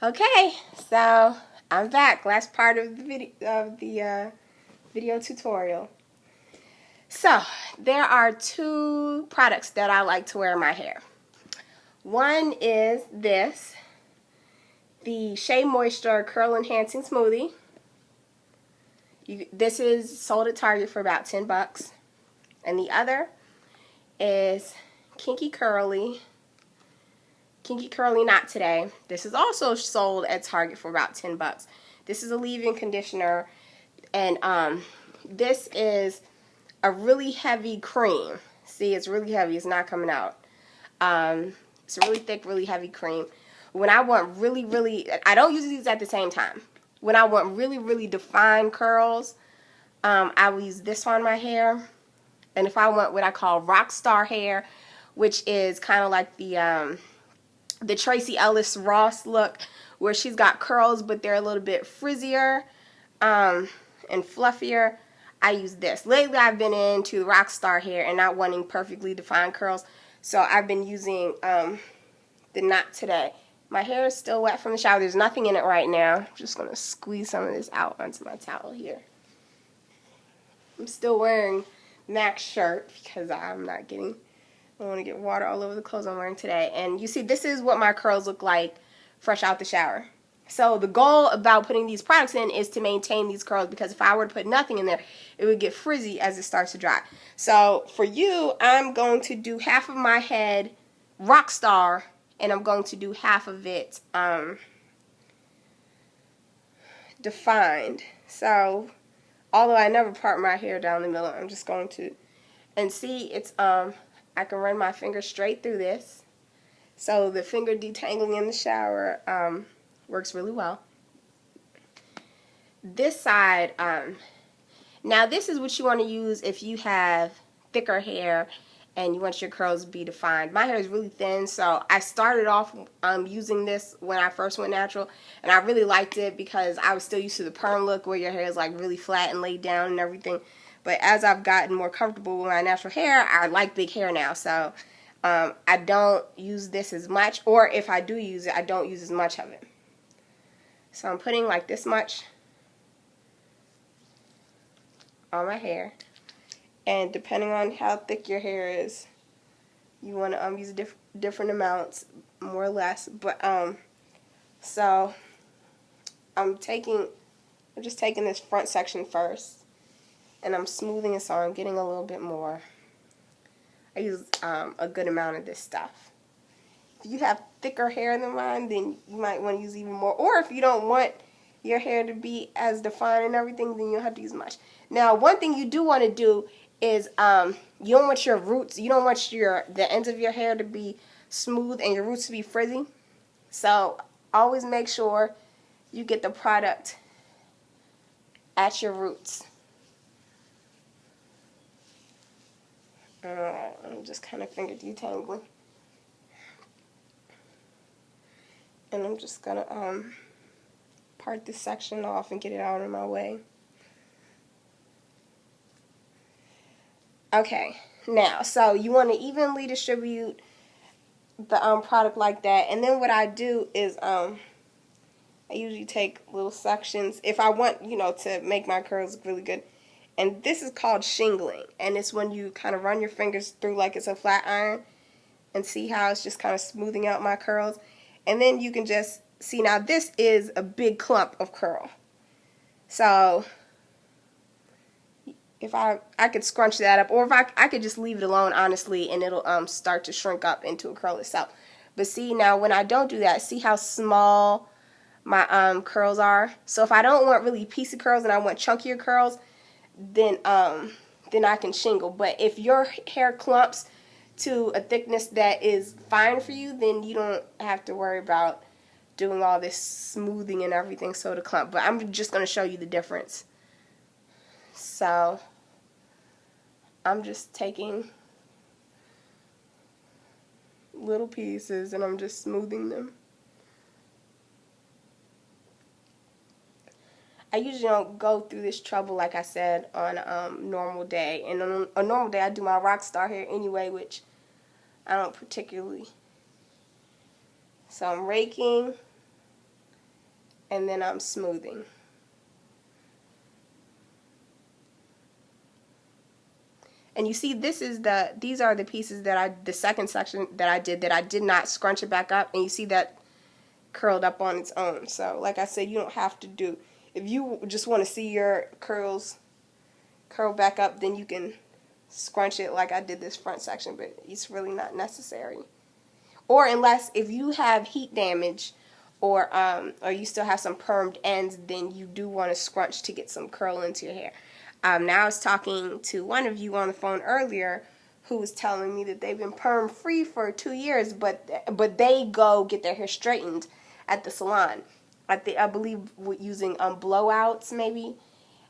Okay, so I'm back. Last part of the video tutorial. So there are two products that I like to wear in my hair. One is the Shea Moisture Curl Enhancing Smoothie. This is sold at Target for about $10, and the other is Kinky Curly Knot Today. This is also sold at Target for about $10. This is a leave-in conditioner, and this is a really heavy cream. See, it's really heavy. It's not coming out. It's a really thick, really heavy cream. When I want really, I don't use these at the same time. When I want really defined curls, I will use this on my hair. And if I want what I call rock star hair, which is kind of like the Tracee Ellis Ross look, where she's got curls but they're a little bit frizzier and fluffier, I use this. Lately I've been into rock star hair and not wanting perfectly defined curls, so I've been using the Knot Today. My hair is still wet from the shower. There's nothing in it right now. I'm just going to squeeze some of this out onto my towel here. I'm still wearing Mac's shirt because I don't want to get water all over the clothes I'm wearing today. And you see, this is what my curls look like fresh out the shower. So the goal about putting these products in is to maintain these curls, because if I were to put nothing in there, it would get frizzy as it starts to dry. So for you, I'm going to do half of my head rock star, and I'm going to do half of it defined. So although I never part my hair down the middle, I'm just going to, and see, it's I can run my finger straight through this. So the finger detangling in the shower works really well. This side, now this is what you want to use if you have thicker hair and you want your curls to be defined. My hair is really thin, so I started off using this when I first went natural, and I really liked it because I was still used to the perm look where your hair is like really flat and laid down and everything. But as I've gotten more comfortable with my natural hair, I like big hair now, so I don't use this as much, or if I do use it, I don't use as much of it. So I'm putting like this much on my hair. And depending on how thick your hair is, you want to use different amounts, more or less. But so I'm just taking this front section first, and I'm smoothing it so I'm getting a little bit more. I use a good amount of this stuff. If you have thicker hair than mine, then you might want to use even more. Or if you don't want your hair to be as defined and everything, then you don't have to use much. Now, one thing you do want to do is you don't want your roots, you don't want the ends of your hair to be smooth and your roots to be frizzy. So always make sure you get the product at your roots. I'm just kind of finger detangling. And I'm just going to part this section off and get it out of my way. Okay, now, so you want to evenly distribute the product like that. And then what I do is I usually take little sections if I want, to make my curls look really good. And this is called shingling. And it's when you kind of run your fingers through like it's a flat iron and see how it's just kind of smoothing out my curls. And then you can just see, now this is a big clump of curl. So if I could scrunch that up, or if I could just leave it alone, honestly, and it'll start to shrink up into a curl itself. But see, now when I don't do that, see how small my curls are? So if I don't want really piecey curls and I want chunkier curls, then I can shingle. But if your hair clumps to a thickness that is fine for you, then you don't have to worry about doing all this smoothing and everything so to clump. But I'm just going to show you the difference. So I'm just taking little pieces and I'm just smoothing them. I usually don't go through this trouble, like I said, on a normal day. And on a normal day, I do my rock star hair anyway, which I don't particularly. So I'm raking and then I'm smoothing. And you see, these are the pieces the second section that I did not scrunch it back up, and you see that curled up on its own. So like I said, you don't have to do, if you just want to see your curls curl back up, then you can scrunch it like I did this front section, but it's really not necessary. Or unless if you have heat damage, or you still have some permed ends, then you do want to scrunch to get some curl into your hair. Now I was talking to one of you on the phone earlier who was telling me that they've been perm free for 2 years, but they go get their hair straightened at the salon. I believe using blowouts maybe,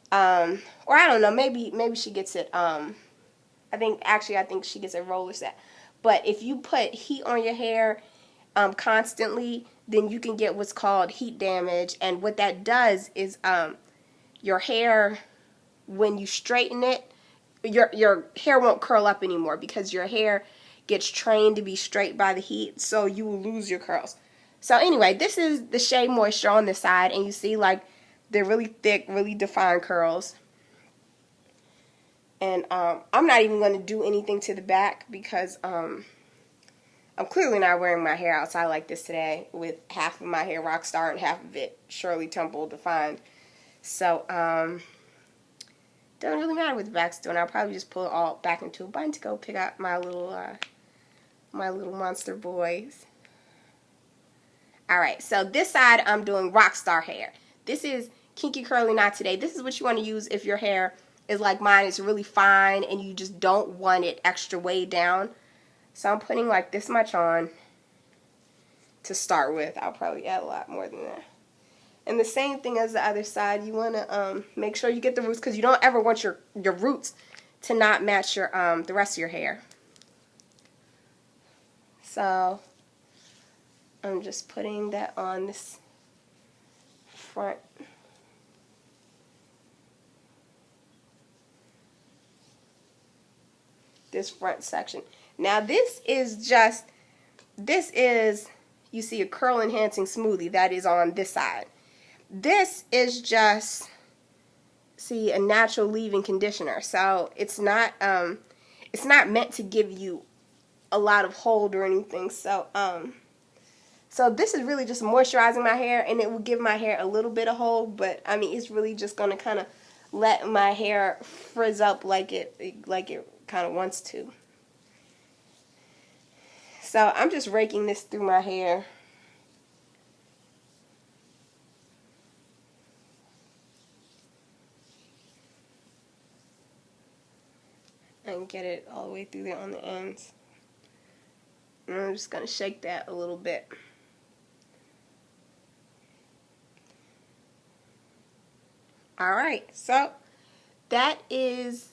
or I don't know, maybe she gets it. I think she gets a roller set. But if you put heat on your hair constantly, then you can get what's called heat damage, and what that does is your hair, when you straighten it, your hair won't curl up anymore because your hair gets trained to be straight by the heat, so you will lose your curls. So anyway, this is the Shea Moisture on this side, and you see like they're really thick, really defined curls. And I'm not even going to do anything to the back because I'm clearly not wearing my hair outside like this today, with half of my hair Rockstar and half of it Shirley Temple defined. So doesn't really matter what the back's doing. I'll probably just pull it all back into a bun to go pick out my little monster boys. Alright, so this side I'm doing Rockstar hair. This is Kinky Curly Knot Today. This is what you want to use if your hair is like mine. It's really fine and you just don't want it extra way down. So I'm putting like this much on to start with. I'll probably add a lot more than that. And the same thing as the other side. You want to make sure you get the roots, because you don't ever want your roots to not match your the rest of your hair. So I'm just putting that on this front. This front section. Now this is, you see a curl enhancing smoothie that is on this side. This is just, see, a natural leave-in conditioner. So it's not meant to give you a lot of hold or anything. So so this is really just moisturizing my hair, and it will give my hair a little bit of hold, but I mean it's really just gonna kind of let my hair frizz up like it kind of wants to. So I'm just raking this through my hair. And get it all the way through there on the ends. And I'm just going to shake that a little bit. Alright, so that is,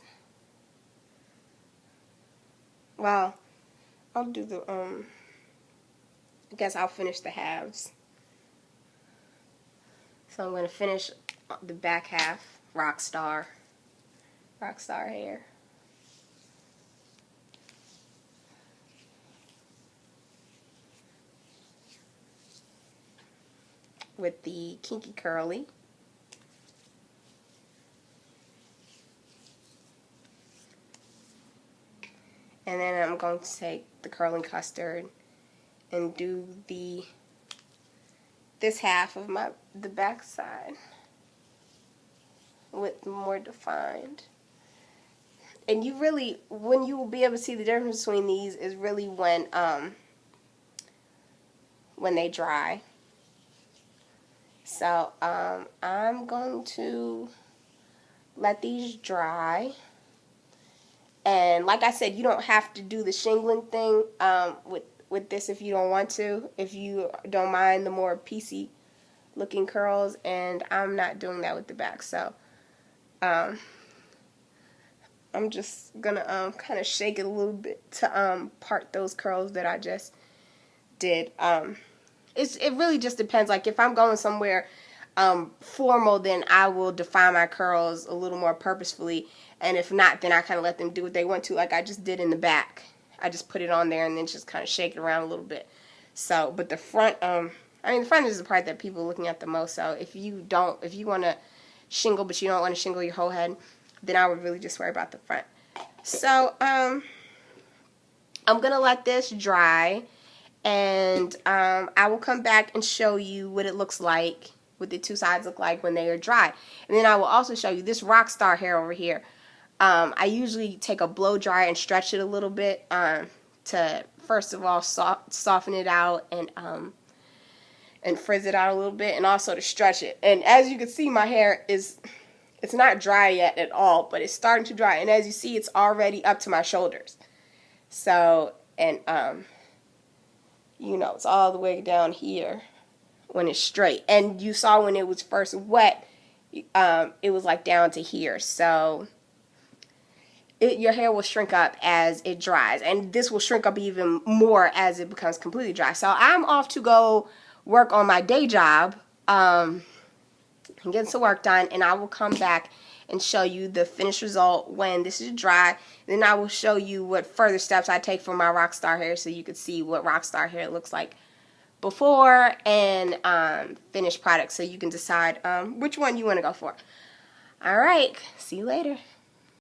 well, I'll do the, I guess I'll finish the halves. So I'm going to finish the back half, Rockstar hair. With the Kinky Curly. And then I'm going to take the curling custard and do this half of the back side with more defined. And you really, when you will be able to see the difference between these is really when they dry. So I'm going to let these dry. And like I said, you don't have to do the shingling thing with this if you don't want to. If you don't mind the more piecey looking curls, and I'm not doing that with the back. So I'm just gonna kind of shake it a little bit to part those curls that I just did. It really just depends. Like if I'm going somewhere formal, then I will define my curls a little more purposefully, and if not, then I kind of let them do what they want to, like I just did in the back. I just put it on there and then just kind of shake it around a little bit. So, but the front I mean, the front is the part that people are looking at the most. So if you want to shingle, but you don't want to shingle your whole head, then I would really just worry about the front. So, I'm going to let this dry, and I will come back and show you what it looks like, what the two sides look like when they are dry. And then I will also show you this rock star hair over here. I usually take a blow dryer and stretch it a little bit to, first of all, soften it out and frizz it out a little bit, and also to stretch it. And as you can see, my hair it's not dry yet at all, but it's starting to dry. And as you see, it's already up to my shoulders. So, and you know, it's all the way down here when it's straight. And you saw when it was first wet, it was like down to here. So your hair will shrink up as it dries, and this will shrink up even more as it becomes completely dry. So I'm off to go work on my day job and get some work done, and I will come back and show you the finished result when this is dry. Then I will show you what further steps I take for my rockstar hair, so you can see what rockstar hair looks like before and finished product, so you can decide which one you want to go for. Alright, see you later.